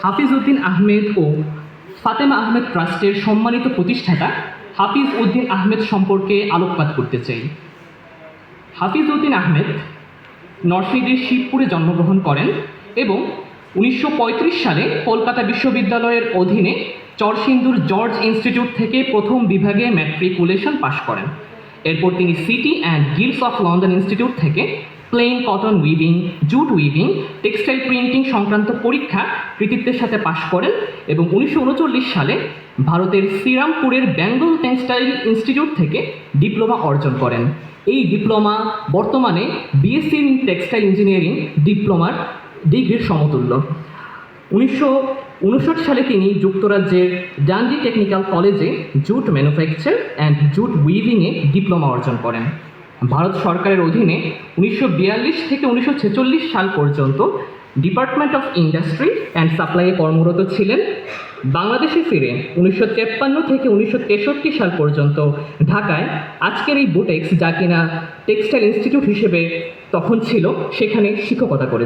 হাফিজ উদ্দিন আহমেদ ও ফাতেমা আহমেদ ট্রাস্টের সম্মানিত প্রতিষ্ঠাতা হাফিজ উদ্দিন আহমেদ সম্পর্কে আলোকপাত করতে চাই। হাফিজ উদ্দিন আহমেদ নরসিংদীর শিবপুরে জন্মগ্রহণ করেন এবং 1935 সালে কলকাতা বিশ্ববিদ্যালয়ের অধীনে চরসিন্দুর জর্জ ইনস্টিটিউট থেকে প্রথম বিভাগে ম্যাট্রিকুলেশন পাশ করেন। এরপর তিনি City and Guilds of London Institute থেকে plain cotton weaving, jute weaving, textile printing সংক্রান্ত পরীক্ষা কৃতিত্বের সাথে পাশ করেন এবং 1939 সালে ভারতের শ্রীরামপুরের বেঙ্গল টেক্সটাইল ইনস্টিটিউট থেকে ডিপ্লোমা অর্জন করেন। এই ডিপ্লোমা বর্তমানে বিএসসি ইন টেক্সটাইল ইঞ্জিনিয়ারিং ডিপ্লোমার ডিগ্রির সমতুল্য। 1959 সালে তিনি যুক্তরাজ্যের ডান্ডি টেকনিক্যাল কলেজে জুট ম্যানুফ্যাকচার অ্যান্ড জুট উইভিংয়ে ডিপ্লোমা অর্জন করেন। ভারত সরকারের অধীনে 1942 থেকে 1946 সাল পর্যন্ত ডিপার্টমেন্ট অফ ইন্ডাস্ট্রি অ্যান্ড সাপ্লাইয়ে কর্মরত ছিলেন। বাংলাদেশে ফিরে 1953 থেকে 1963 সাল পর্যন্ত ঢাকায় আজকের এই বুটেক্স, যা কিনা টেক্সটাইল ইনস্টিটিউট হিসেবে তখন ছিল, সেখানে শিক্ষকতা করে।